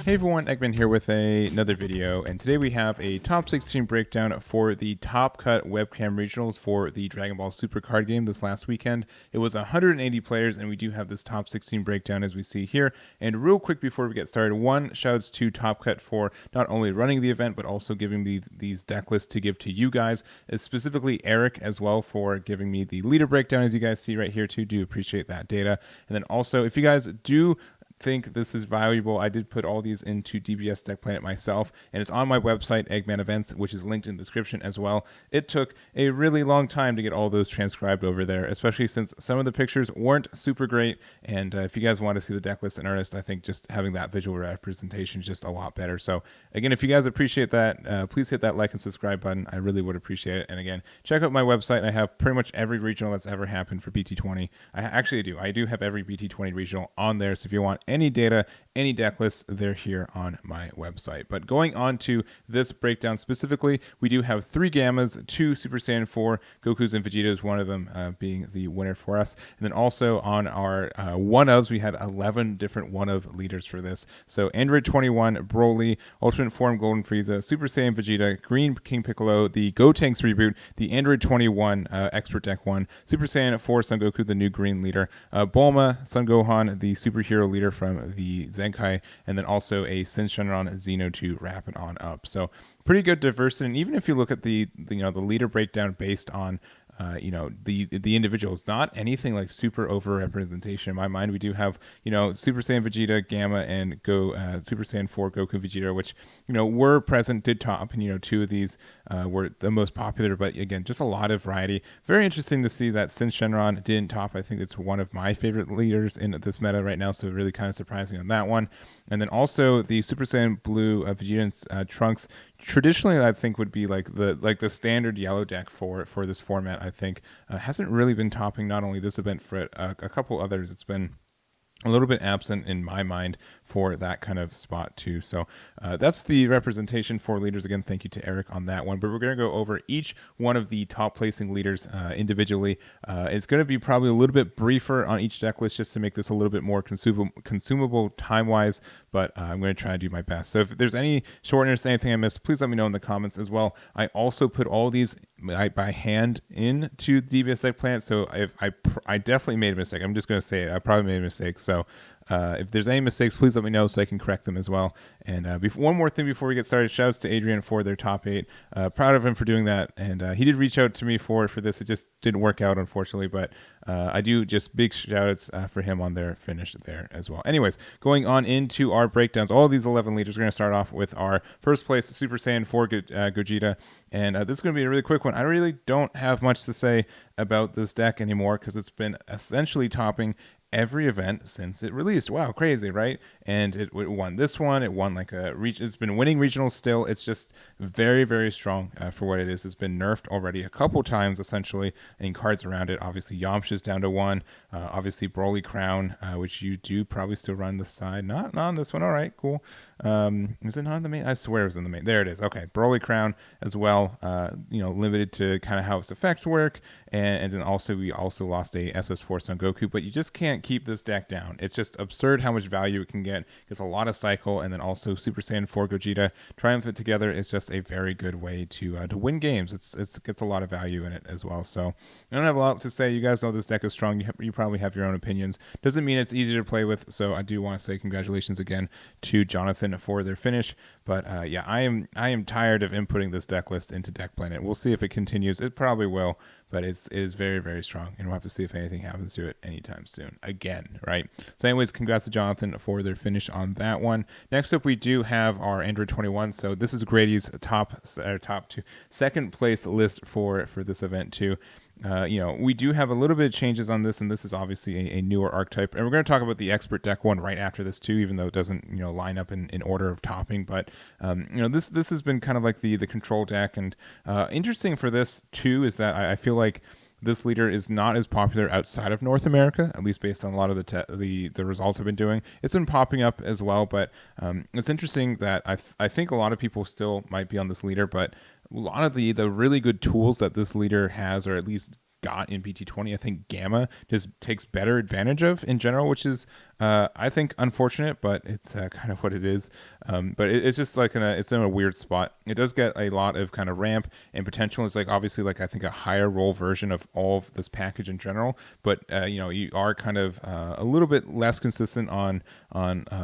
Hey everyone, Eggman here with another video, and today we have a top 16 breakdown for the Top Cut webcam regionals for the Dragon Ball Super card game this last weekend. It was 180 players, and we do have this top 16 breakdown as we see here. And real quick before we get started, one shouts to Top Cut for not only running the event, but also giving me these deck lists to give to you guys, specifically Eric as well for giving me the leader breakdown as you guys see right here too. Do appreciate that data. And then also, if you guys do think this is valuable, I did put all these into DBS Deck Planet myself, and it's on my website, Eggman Events, which is linked in the description as well. It took a really long time to get all those transcribed over there, especially since some of the pictures weren't super great, and if you guys want to see the deck list in earnest, I think just having that visual representation is just a lot better. So again, if you guys appreciate that, please hit that like and subscribe button. I really would appreciate it. And again, check out my website. I have pretty much every regional that's ever happened for BT20. I do have every BT20 regional on there, so if you want any data, any deck lists, they're here on my website. But going on to this breakdown specifically, we do have 3 Gammas, 2 Super Saiyan 4, Gokus and Vegetas, one of them being the winner for us. And then also on our one-ofs, we had 11 different one-of leaders for this. So Aandroidd 21, Broly, Ultimate Form Golden Frieza, Super Saiyan Vegeta, Green King Piccolo, the Gotenks Reboot, the Aandroidd 21 Expert Deck 1, Super Saiyan 4 Son Goku, the new green leader, Bulma, Son Gohan, the superhero leader from the Zenkai, and then also a Shenron Xeno to wrap it on up. So pretty good diversity. And even if you look at the leader breakdown based on the individuals, not anything like super over representation in my mind. We do have Super Saiyan Vegeta, Gamma, and Super Saiyan 4 Goku Vegeta, which were present, did top, and 2 of these were the most popular. But again, just a lot of variety. Very interesting to see that Shenron didn't top. I think it's one of my favorite leaders in this meta right now, so really kind of surprising on that one. And then also the Super Saiyan Blue Vegeta and Trunks. Traditionally, I think would be like the standard yellow deck for this format. I think hasn't really been topping not only this event for a couple others. It's been a little bit absent in my mind for that kind of spot too. So that's the representation for leaders. Again, thank you to Eric on that one. But we're going to go over each one of the top placing leaders individually. It's going to be probably a little bit briefer on each deck list just to make this a little bit more consumable time-wise, but I'm going to try to do my best. So if there's any shortness, anything I missed, please let me know in the comments as well. I also put all these by hand into DBS Deck Planet, so I definitely made a mistake. I'm just going to say it. I probably made a mistake. So if there's any mistakes, please let me know so I can correct them as well. And one more thing before we get started, shouts to Adrian for their top 8. Proud of him for doing that. And he did reach out to me for this. It just didn't work out, unfortunately. But I do just big shout-outs for him on their finish there as well. Anyways, going on into our breakdowns, all of these 11 leaders, we're going to start off with our first place, Super Saiyan 4 Gogeta. And this is going to be a really quick one. I really don't have much to say about this deck anymore because it's been essentially topping every event since it released. Wow, crazy, right? And it won this one. It won like it's been winning regionals still. It's just very, very strong for what it is. It's been nerfed already a couple times, essentially, in cards around it. Obviously, Yamcha's down to 1. Obviously, Broly Crown, which you do probably still run the side. Not on this one. All right, cool. Is it not in the main? I swear it was in the main. There it is. Okay, Broly Crown as well. Limited to kind of how its effects work. And then also, we also lost a SS4 Son Goku, but you just can't keep this deck down. It's just absurd how much value it can get. It's a lot of cycle, and then also Super Saiyan 4 Gogeta triumphant together is just a very good way to win games. It gets a lot of value in it as well. So I don't have a lot to say. You guys know this deck is strong. You probably have your own opinions. Doesn't mean it's easy to play with. So I do want to say congratulations again to Johnathen for their finish. But yeah, I am tired of inputting this deck list into Deck Planet. We'll see if it continues. It probably will. But it is very, very strong, and we'll have to see if anything happens to it anytime soon. Again, right? So anyways, congrats to Johnathen for their finish on that one. Next up, we do have our Aandroidd 21. So this is Grady's top 2, second place list for this event too. We do have a little bit of changes on this, and this is obviously a newer archetype. And we're going to talk about the Expert Deck one right after this too, even though it doesn't line up in order of topping. But this has been kind of like the control deck, and interesting for this too is that I feel like this leader is not as popular outside of North America, at least based on a lot of the results I've been doing. It's been popping up as well, but it's interesting that I think a lot of people still might be on this leader, but a lot of the really good tools that this leader has, or at least got in BT20, I think Gamma just takes better advantage of in general, which is I think unfortunate, but it's kind of what it is. But it's just like it's in a weird spot. It does get a lot of kind of ramp and potential. It's like obviously like I think a higher roll version of all of this package in general. But you are kind of a little bit less consistent on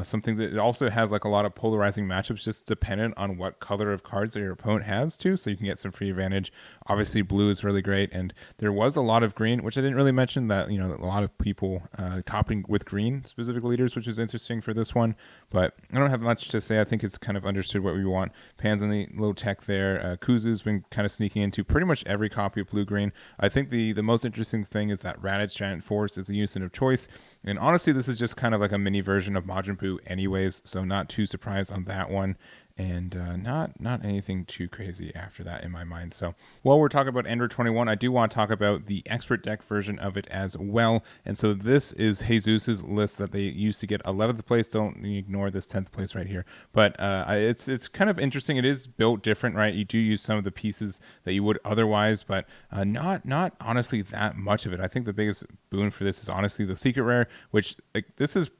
some things. It also has like a lot of polarizing matchups, just dependent on what color of cards that your opponent has too. So you can get some free advantage. Obviously, blue is really great, and there was a lot of green, which I didn't really mention that a lot of people topping with green specific leaders, which is interesting for this one. But I don't have much to say. I think it's kind of understood what we want. Pans on the low tech there. Kuzu's been kind of sneaking into pretty much every copy of blue green. I think the most interesting thing is that Raditz Giant Force is a unit of choice, and honestly, this is just kind of like a mini version of Majin Buu, anyways. So not too surprised on that one. And not anything too crazy after that in my mind. So while we're talking about Aandroidd 21, I do want to talk about the expert deck version of it as well. And so this is Jesus's list that they used to get 11th place. Don't ignore this 10th place right here. But it's kind of interesting. It is built different, right? You do use some of the pieces that you would otherwise, but not honestly that much of it. I think the biggest boon for this is honestly the secret rare, which like this is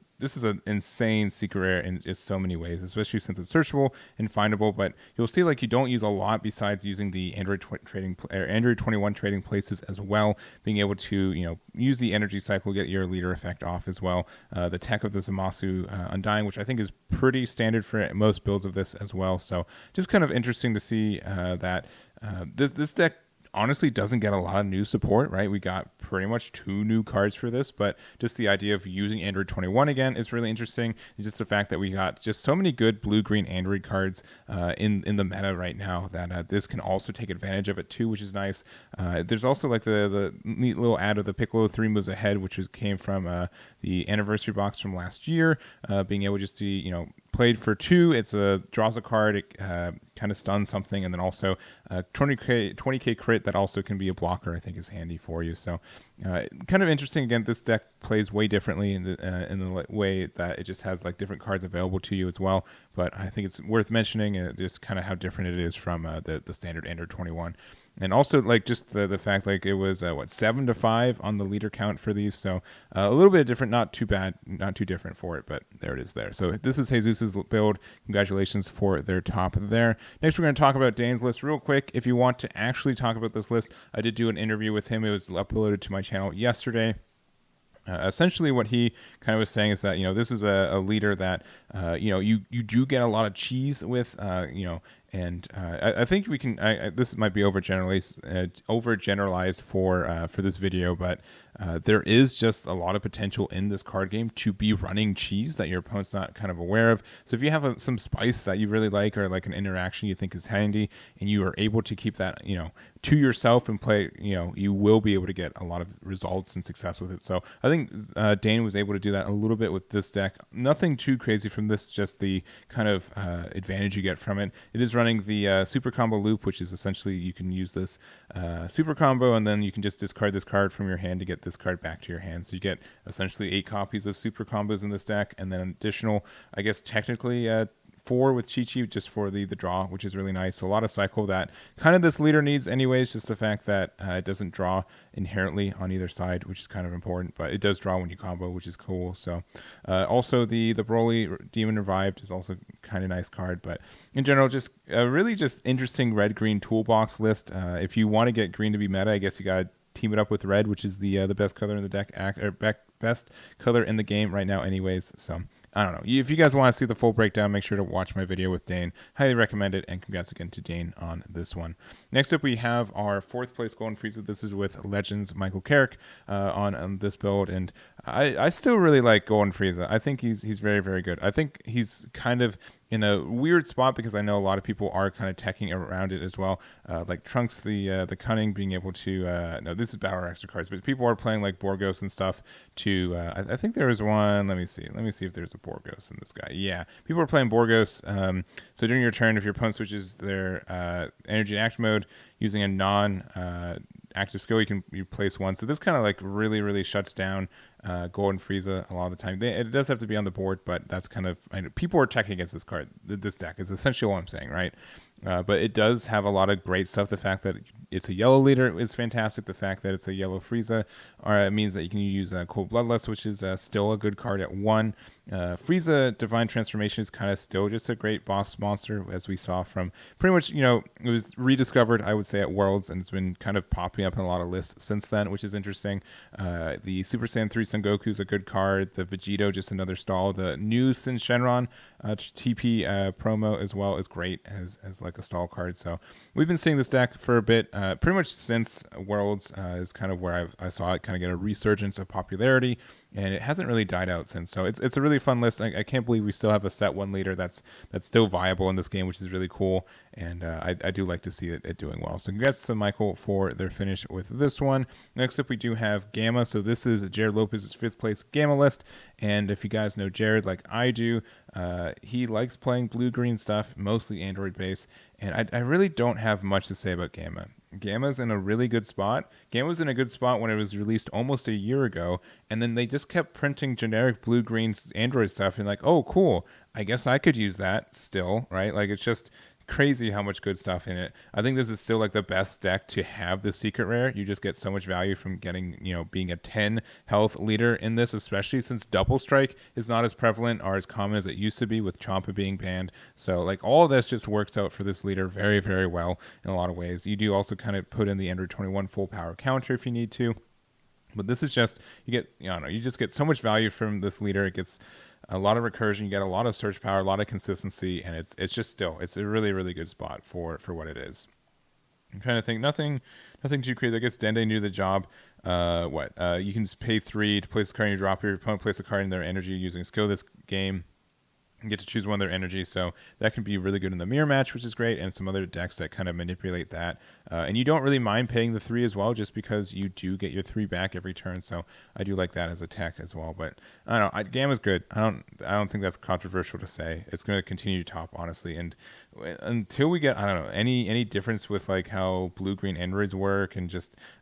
an insane secret rare in just so many ways, especially since it's searchable and findable. But you'll see like you don't use a lot besides using the Aandroidd 21 trading places as well, being able to use the energy cycle, get your leader effect off as well. The tech of the Zamasu Undying, which I think is pretty standard for most builds of this as well. So just kind of interesting to see that this deck honestly doesn't get a lot of new support, right? We got pretty much 2 new cards for this, but just the idea of using Aandroidd 21 again is really interesting. It's just the fact that we got just so many good blue-green Aandroidd cards in the meta right now that this can also take advantage of it too, which is nice. There's also like the neat little ad of the Piccolo 3 moves ahead, which came from the anniversary box from last year, being able just to, played for 2, it's draws a card, it kind of stuns something, and then also 20k crit that also can be a blocker, I think is handy for you. So kind of interesting. Again, this deck plays way differently in the way that it just has like different cards available to you as well. But I think it's worth mentioning just kind of how different it is from the standard Aandroidd 21. And also like just the fact like it was 7-5 on the leader count for these, so a little bit different, not too bad, not too different for it, but there it is there. So this is Jesus's build. Congratulations for their top there. Next we're going to talk about Dane's list real quick. If you want to actually talk about this list, I did do an interview with him. It was uploaded to my channel yesterday. Essentially what he kind of was saying is that this is a leader that you do get a lot of cheese with and I think we can this might be overgeneralized for this video, but there is just a lot of potential in this card game to be running cheese that your opponent's not kind of aware of. So if you have some spice that you really like, or like an interaction you think is handy, and you are able to keep that to yourself and play, you will be able to get a lot of results and success with it. So I think Dane was able to do that a little bit with this deck. Nothing too crazy from this, just the kind of advantage you get from it. It is running the super combo loop, which is essentially you can use this super combo and then you can just discard this card from your hand to get this card back to your hand. So you get essentially 8 copies of super combos in this deck, and then additional, I guess technically 4 with Chi-Chi just for the draw, which is really nice. So a lot of cycle that kind of this leader needs anyways, just the fact that it doesn't draw inherently on either side, which is kind of important, but it does draw when you combo, which is cool. So also the Broly Demon Revived is also kind of nice card, but in general, just a really just interesting red-green toolbox list. If you want to get green to be meta, I guess you got to team it up with red, which is the best color in the deck, best color in the game right now anyways. So I don't know. If you guys want to see the full breakdown, make sure to watch my video with Dane. Highly recommend it, and congrats again to Dane on this one. Next up, we have our 4th place Golden Frieza. This is with Legends Michael Kerrick on this build, and I still really like Golden Frieza. I think he's very, very good. I think he's kind of in a weird spot because I know a lot of people are kind of teching around it as well. Like Trunks, the Cunning, being able to no, this is Battle Extra cards, but people are playing like Borgos and stuff to I think there was one. Let me see if there's a Borgos in this guy. Yeah, people are playing Borgos. So during your turn, if your opponent switches their energy in action mode using a non-active skill, you place 1. So this kind of like really shuts down Golden Frieza a lot of the time. It does have to be on the board, but that's kind of, people are teching against this card. This deck is essentially what I'm saying, right? But it does have a lot of great stuff. The fact that it's a yellow leader is fantastic. The fact that it's a yellow Frieza means that you can use Cold Bloodlust, which is still a good card at 1. Frieza Divine Transformation is kind of still just a great boss monster, as we saw from pretty much, it was rediscovered, I would say, at Worlds, and it's been kind of popping up in a lot of lists since then, which is interesting. The Super Saiyan 3 Son Goku is a good card. The Vegeta, just another stall. The new Sin Shenron TP promo as well is great as like a stall card. So we've been seeing this deck for a bit, pretty much since Worlds is kind of where I saw it kind of get a resurgence of popularity, and it hasn't really died out since. So it's a really fun list. I can't believe we still have a set 1 leader that's still viable in this game, which is really cool, and I do like to see it doing well. So congrats to Michael for their finish with this one. Next up, we do have Gamma. So this is Jared Lopez's 5th place Gamma list, and if you guys know Jared like I do, he likes playing blue-green stuff, mostly Aandroidd base, and I really don't have much to say about Gamma. Gamma's in a really good spot. Gamma's in a good spot when it was released almost a year ago, and then they just kept printing generic blue-green Aandroidd stuff, and like, oh, cool, I guess I could use that still, right? Like, it's just crazy how much good stuff in it. I think this is still like the best deck to have the secret rare. You just get so much value from getting, being a 10 health leader in this, especially since double strike is not as prevalent or as common as it used to be with Champa being banned. So like all of this just works out for this leader very, very well in a lot of ways. You do also kind of put in the Aandroidd 21 full power counter if you need to. But this is just, you just get so much value from this leader. It gets a lot of recursion, you get a lot of search power, a lot of consistency, and it's a really, really good spot for what it is. I'm trying to think, nothing too crazy. I guess Dende knew the job. You can just pay 3 to place a card in your drop. Your opponent place a card in their energy using skill this game. You get to choose one of their energies, so that can be really good in the mirror match, which is great, and some other decks that kind of manipulate that. And you don't really mind paying the 3 as well, just because you do get your 3 back every turn. So I do like that as a tech as well. But I don't know, Gamma's good. I don't think that's controversial to say. It's going to continue to top, honestly, and until we get, I don't know, any difference with like how blue-green Aandroids work, and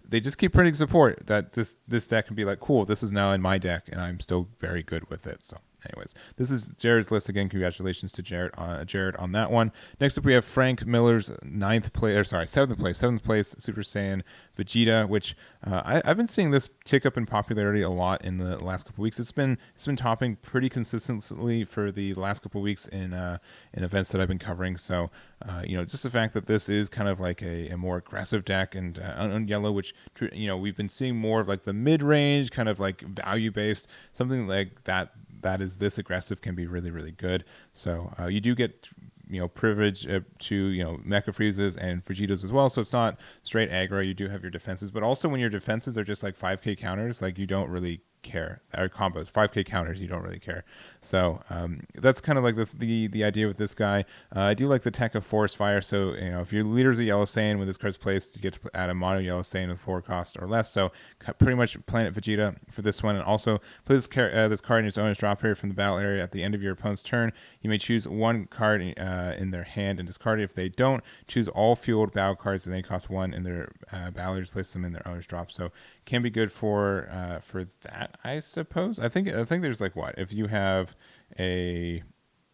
they just keep printing support that this deck can be like, cool, this is now in my deck, and I'm still very good with it. So anyways, this is Jared's list again. Congratulations to Jared on that one. Next up, we have Frank Miller's 7th place Super Saiyan Vegeta, which I've been seeing this tick up in popularity a lot in the last couple weeks. It's been topping pretty consistently for the last couple weeks in events that I've been covering. So just the fact that this is kind of like a more aggressive deck, and on yellow, which we've been seeing more of like the mid range kind of like value based, something like that is this aggressive can be really, really good. So you do get privilege to Mecha Friezas and Vegetas as well. So it's not straight aggro. You do have your defenses, but also when your defenses are just like 5k counters, like you don't really care. Or combos 5k counters, you don't really care. So that's kind of like the idea with this guy. I do like the tech of Forest Fire. So if your leader's a yellow Saiyan when this card's placed, you get to add a mono yellow Saiyan with 4 cost or less. So pretty much Planet Vegeta for this one. And also put this card in its owner's drop area from the battle area at the end of your opponent's turn. You may choose one card in their hand and discard it. If they don't, choose all fueled battle cards and they cost 1 in their battle areas, place them in their owner's drop. So can be good for that, I suppose. I think there's like, what if you have a,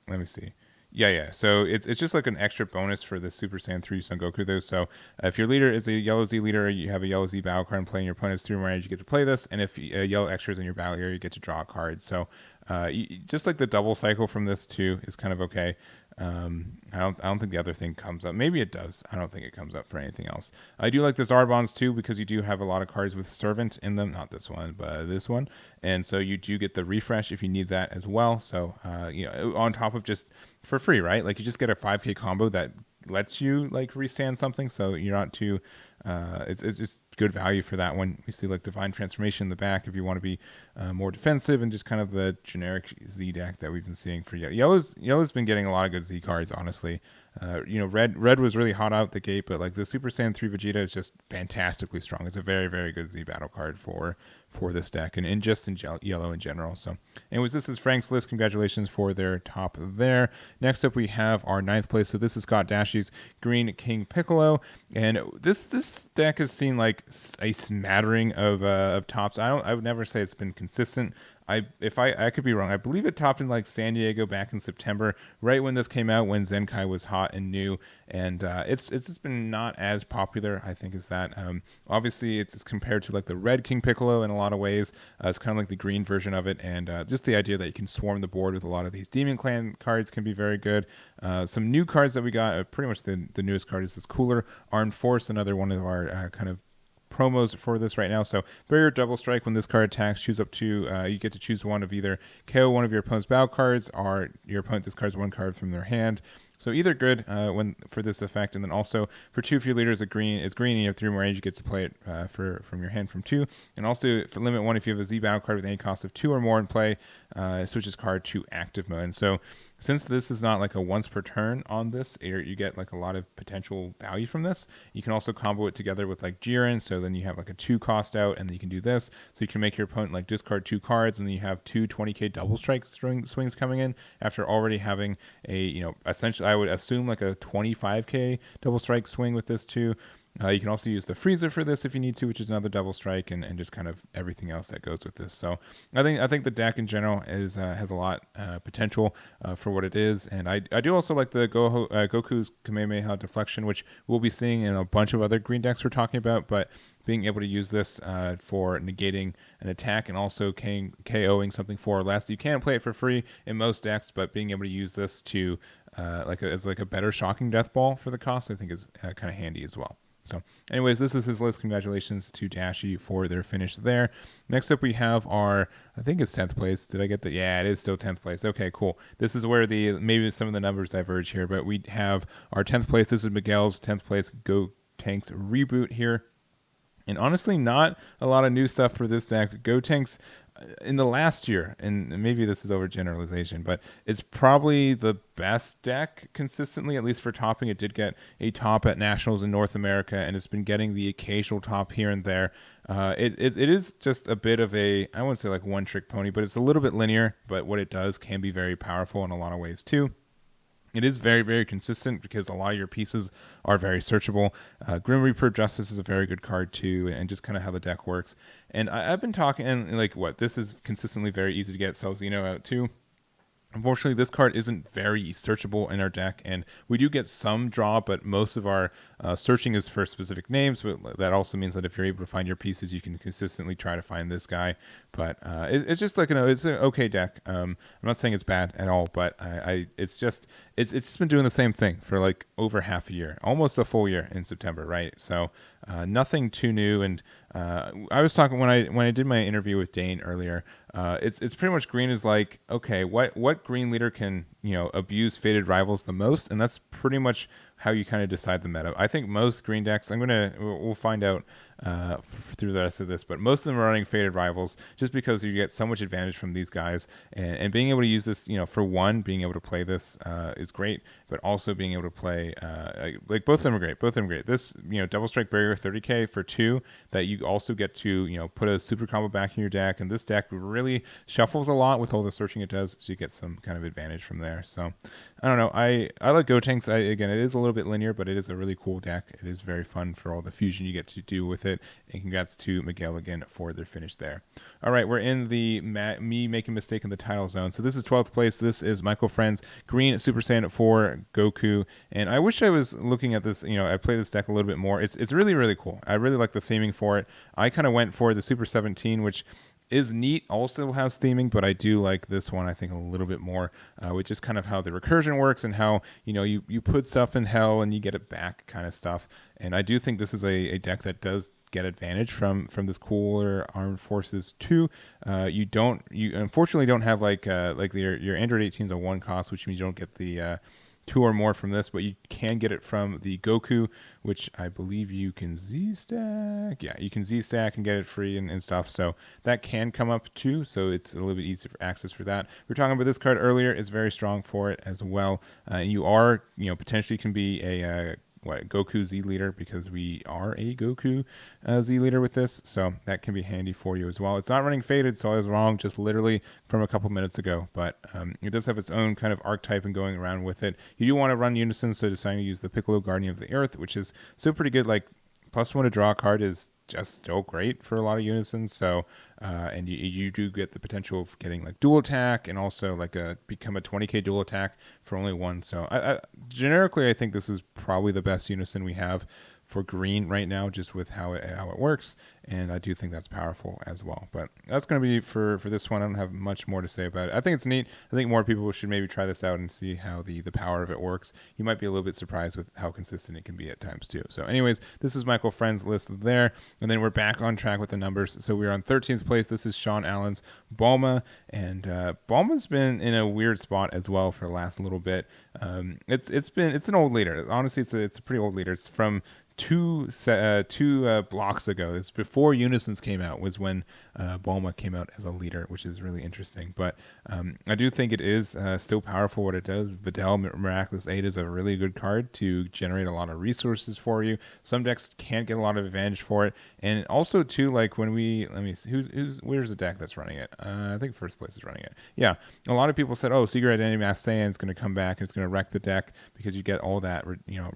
let me see. Yeah. So it's just like an extra bonus for the Super Saiyan 3 Son Goku though. So if your leader is a yellow Z leader, you have a yellow Z battle card and playing your opponent's 3 more energy, you get to play this. And if yellow extras in your battle area, you get to draw a card. So just like the double cycle from this too is kind of okay. I don't think the other thing comes up. Maybe it does. I don't think it comes up for anything else. I do like the Zarbons too, because you do have a lot of cards with Servant in them. Not this one, but this one. And so you do get the refresh if you need that as well. So, on top of just for free, right? Like you just get a 5k combo that lets you like restand something. So you're not too, it's just good value for that one. We see like Divine Transformation in the back if you want to be more defensive, and just kind of the generic Z deck that we've been seeing for Yellow's been getting a lot of good Z cards, honestly. Red was really hot out the gate, but like the Super Saiyan 3 Vegeta is just fantastically strong. It's a very, very good Z battle card for this deck, and just in yellow in general. So anyways, this is Frank's list. Congratulations for their top there. Next up, we have our 9th place. So this is Scott Dashy's Green King Piccolo, and this deck has seen like a smattering of tops. I would never say it's been consistent. I could be wrong. I believe it topped in like San Diego back in September, right when this came out, when Zenkai was hot and new, and it's just been not as popular, I think, as that. Obviously, it's compared to like the Red King Piccolo in a lot of ways. It's kind of like the green version of it, and just the idea that you can swarm the board with a lot of these Demon Clan cards can be very good. Some new cards that we got, pretty much the newest card is this Cooler Armed Force, another one of our kind of promos for this right now. So barrier double strike: when this card attacks, choose up to you get to choose one of either KO one of your opponent's battle cards, or your opponent discards one card from their hand. So either good when for this effect, and then also for 2, if your leader is green, and you have 3 more range, you get to play it from your hand from 2. And also for limit 1, if you have a Z battle card with any cost of 2 or more in play, switch this card to active mode. And so since this is not like a once per turn on this, you get like a lot of potential value from this. You can also combo it together with like Jiren, so then you have like a 2 cost out, and then you can do this. So you can make your opponent like discard 2 cards, and then you have 2 20k double strike swings coming in after already having a, essentially I would assume like a 25k double strike swing with this too. You can also use the Frieza for this if you need to, which is another double strike, and just kind of everything else that goes with this. So I think the deck in general is has a lot potential for what it is, and I do also like the Goku's Kamehameha deflection, which we'll be seeing in a bunch of other green decks we're talking about. But being able to use this for negating an attack and also KOing something for less, you can play it for free in most decks, but being able to use this to as a better shocking death ball for the cost, I think is kind of handy as well. So anyways, this is his list. Congratulations to Dashy for their finish there. Next up, we have I think it's 10th place. Did I get the, yeah, it is still 10th place. Okay, cool. This is where maybe some of the numbers diverge here, but we have our 10th place. This is Miguel's 10th place Gotenks Reboot here. And honestly, not a lot of new stuff for this deck. Gotenks in the last year, and maybe this is overgeneralization, but it's probably the best deck consistently, at least for topping. It did get a top at Nationals in North America, and it's been getting the occasional top here and there. It is just a bit of I wouldn't say like one trick pony, but it's a little bit linear, but what it does can be very powerful in a lot of ways too. It is very, very consistent because a lot of your pieces are very searchable. Grim Reaper Justice is a very good card too, and just kind of how the deck works. And I've been talking, and this is consistently very easy to get Cell Xeno out too. Unfortunately, this card isn't very searchable in our deck, and we do get some draw, but most of our searching is for specific names. But that also means that if you're able to find your pieces, you can consistently try to find this guy. But it's just like, it's an okay deck. I'm not saying it's bad at all, but it's just been doing the same thing for like over half a year, almost a full year in September, right? So nothing too new. And I was talking when I did my interview with Dane earlier. It's pretty much green is like, okay, what green leader can abuse Fated Rivals the most, and that's pretty much how you kind of decide the meta. I think most green decks, we'll find out through the rest of this, but most of them are running Fated Rivals just because you get so much advantage from these guys, and being able to use this, for one, being able to play this is great, but also being able to play like both of them are great. This double strike barrier 30k for 2 that you also get to put a super combo back in your deck, and this deck really shuffles a lot with all the searching it does, so you get some kind of advantage from there. So I don't know, I like Gotenks. Again, it is a little bit linear, but it is a really cool deck. It is very fun for all the fusion you get to do with it, and congrats to Miguel again for their finish there. All right, we're in the me making mistake in the title zone. So this is 12th place. This is Michael Friend's Green Super Saiyan 4 Goku, and I wish I was looking at this. I play this deck a little bit more. It's really, really cool. I really like the theming for it. I kind of went for the Super 17, which is neat, also has theming, but I do like this one, I think, a little bit more, which is kind of how the recursion works and how, you put stuff in hell and you get it back kind of stuff. And I do think this is a deck that does get advantage from this cooler Armed Forces 2. You unfortunately don't have like your Aandroidd 18 is a 1 cost, which means you don't get the 2 or more from this, but you can get it from the Goku, which I believe you can Z-stack. Yeah, you can Z-stack and get it free and stuff, so that can come up too, so it's a little bit easier for access for that. We were talking about this card earlier. It's very strong for it as well. You are, potentially can be a Goku Z leader, because we are a Goku Z leader with this, so that can be handy for you as well. It's not running Fated, so I was wrong just literally from a couple minutes ago, but it does have its own kind of archetype and going around with it. You do want to run Unison, so deciding to use the Piccolo Guardian of the Earth, which is still pretty good. Like +1 to draw a card is just still great for a lot of unisons. So, and you do get the potential of getting like dual attack and also like become a 20k dual attack for only one. So generically, I think this is probably the best unison we have for green right now, just with how it works, and I do think that's powerful as well. But that's going to be for this one. I don't have much more to say about it. I think it's neat. I think more people should maybe try this out and see how the power of it works. You might be a little bit surprised with how consistent it can be at times too. So anyways, this is Michael Friend's list there, and then we're back on track with the numbers. So we're on 13th place. This is Shawn Allen's Bulma, and Bulma's been in a weird spot as well for the last little bit. It's an old leader. Honestly, it's a pretty old leader. It's from two blocks ago. It's before Unisons came out, was when Bulma came out as a leader, which is really interesting. But I do think it is still powerful what it does. Videl Miraculous 8 is a really good card to generate a lot of resources for you. Some decks can't get a lot of advantage for it. And also too, like when let me see, where's the deck that's running it? I think First Place is running it. Yeah, a lot of people said, oh, Secret Identity Mass Saiyan is going to come back and it's going to wreck the deck because you get all that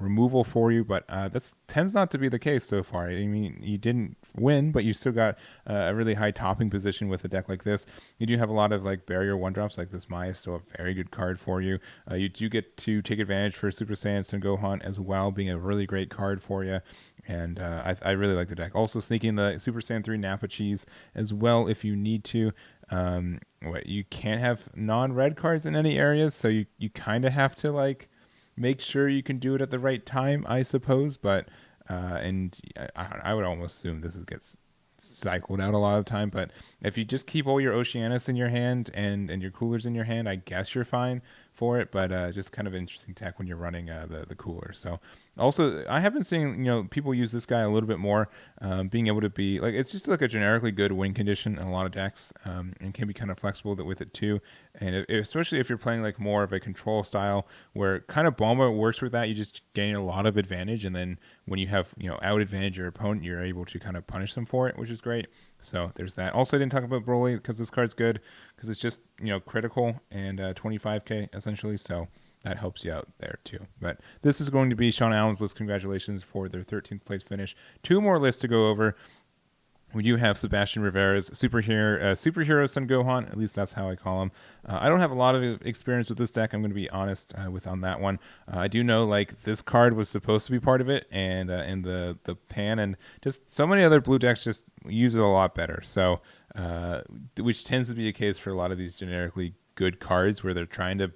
removal for you. But that's tends not to be the case so far. I mean, you didn't win, but you still got a really high topping position with a deck like this. You do have a lot of like barrier one drops, like this Maya is still a very good card for you. You do get to take advantage for Super Saiyan Son Gohan as well, being a really great card for you. And I really like the deck. Also sneaking the Super Saiyan 3 Nappa Cheese as well if you need to. You can't have non-red cards in any areas, so you kind of have to like make sure you can do it at the right time, I suppose. But and I would almost assume this gets cycled out a lot of the time. But if you just keep all your Oceanus in your hand and your coolers in your hand, I guess you're fine for it. But just kind of interesting tech when you're running the cooler. So also, I have been seeing people use this guy a little bit more, being able to be like, it's just like a generically good win condition in a lot of decks, and can be kind of flexible with it too. And especially if you're playing like more of a control style where kind of Bulma works with that, you just gain a lot of advantage, and then when you have out advantage your opponent, you're able to kind of punish them for it, which is great. So there's that. Also, I didn't talk about Broly because this card's good because it's just critical and 25k essentially. So that helps you out there too. But this is going to be Shawn Allen's list. Congratulations for their 13th place finish. Two more lists to go over. We do have Sebastian Rivera's Superhero Son Gohan. At least that's how I call him. I don't have a lot of experience with this deck. I'm going to be honest on that one. I do know like this card was supposed to be part of it, and in the pan, and just so many other blue decks just use it a lot better. So, which tends to be the case for a lot of these generically good cards where they're trying to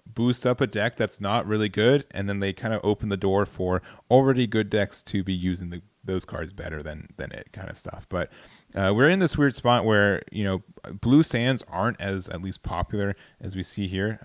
boost up a deck that's not really good, and then they kind of open the door for already good decks to be using those cards better than it kind of stuff. But we're in this weird spot where blue Saiyans aren't as at least popular as we see here.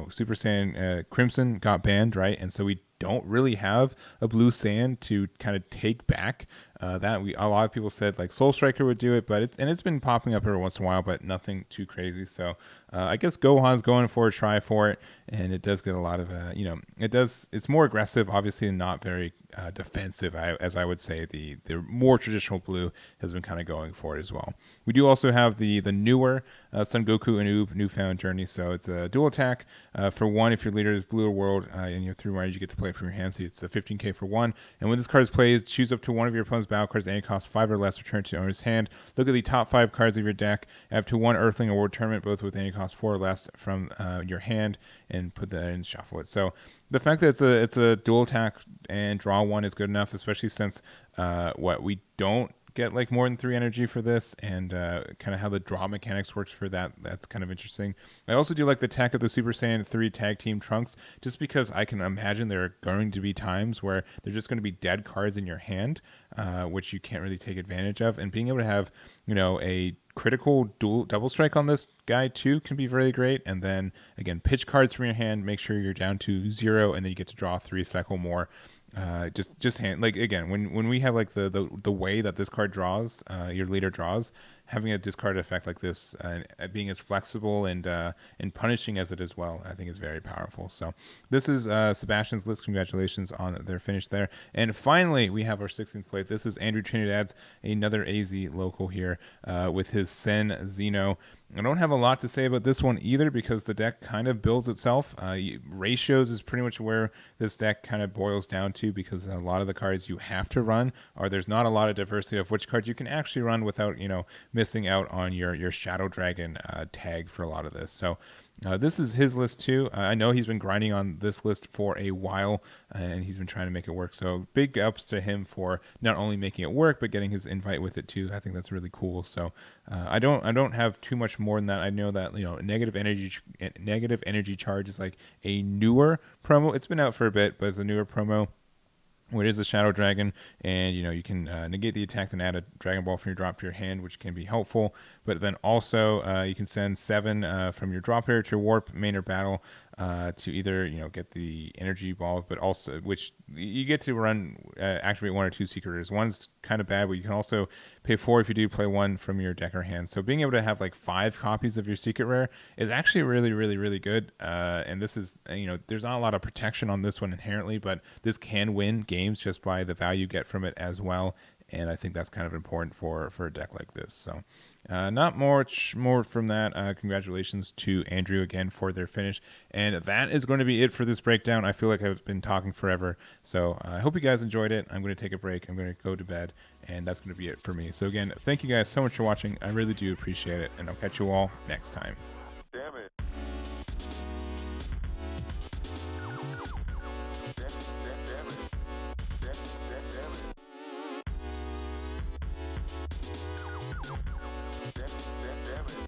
Super Saiyan Crimson got banned, right? And so we don't really have a blue Saiyan to kind of take back a lot of people said like Soul Striker would do it, but it's been popping up every once in a while, but nothing too crazy. So I guess Gohan's going for a try for it, and it does get a lot of it's more aggressive, obviously, and not very defensive, as I would say. The more traditional blue has been kind of going for it as well. We do also have the newer Son Goku and Oob Newfound Journey. So it's a dual attack for one if your leader is blue or world, and you have 3 Riders, you get to play it from your hand. So it's a 15k for one. And when this card is played, choose up to one of your opponent's battle cards, and it costs 5 or less, return to the owner's hand. Look at the top 5 cards of your deck. Add to 1 Earthling Award Tournament, both with any cost 4 or less from your hand, and put that in, shuffle it. So the fact that it's a dual attack and draw 1 is good enough, especially since we don't get like more than 3 energy for this, and kind of how the draw mechanics works for that's kind of interesting. I also do like the tech of the Super Saiyan 3 tag team trunks, just because I can imagine there are going to be times where there's just going to be dead cards in your hand, which you can't really take advantage of, and being able to have a critical double strike on this guy too can be very great. And then again, pitch cards from your hand, make sure you're down to 0, and then you get to draw 3, cycle more. Just hand, like again, when we have like the way that this card draws, your leader draws, having a discard effect like this and being as flexible and punishing as it is well, I think is very powerful. So this is Sebastian's list. Congratulations on their finish there. And finally, we have our 16th plate. This is Andrew Trinidad's, another AZ local here with his Sen Xeno. I don't have a lot to say about this one either because the deck kind of builds itself. Ratios is pretty much where this deck kind of boils down to, because a lot of the cards you have to run, or there's not a lot of diversity of which cards you can actually run without, missing out on your Shadow Dragon tag for a lot of this. So this is his list too. I know he's been grinding on this list for a while, and he's been trying to make it work. So big ups to him for not only making it work, but getting his invite with it too. I think that's really cool. So I don't have too much more than that. I know that negative energy charge is like a newer promo. It's been out for a bit, but it's a newer promo. It is a Shadow Dragon, and you can negate the attack, then add a Dragon Ball from your drop to your hand, which can be helpful. But then also you can send 7 from your drop area to your warp, main, or battle to either get the energy ball, but also which you get to run activate 1 or 2 secret rares. One's kind of bad, but you can also pay 4 if you do play 1 from your deck or hand. So being able to have like 5 copies of your secret rare is actually really, really, really good. And this is there's not a lot of protection on this one inherently, but this can win games just by the value you get from it as well. And I think that's kind of important for a deck like this. So not much more from that. Congratulations to Andrew again for their finish. And that is going to be it for this breakdown. I feel like I've been talking forever. So I hope you guys enjoyed it. I'm going to take a break. I'm going to go to bed. And that's going to be it for me. So again, thank you guys so much for watching. I really do appreciate it. And I'll catch you all next time. Damn it. Damn it.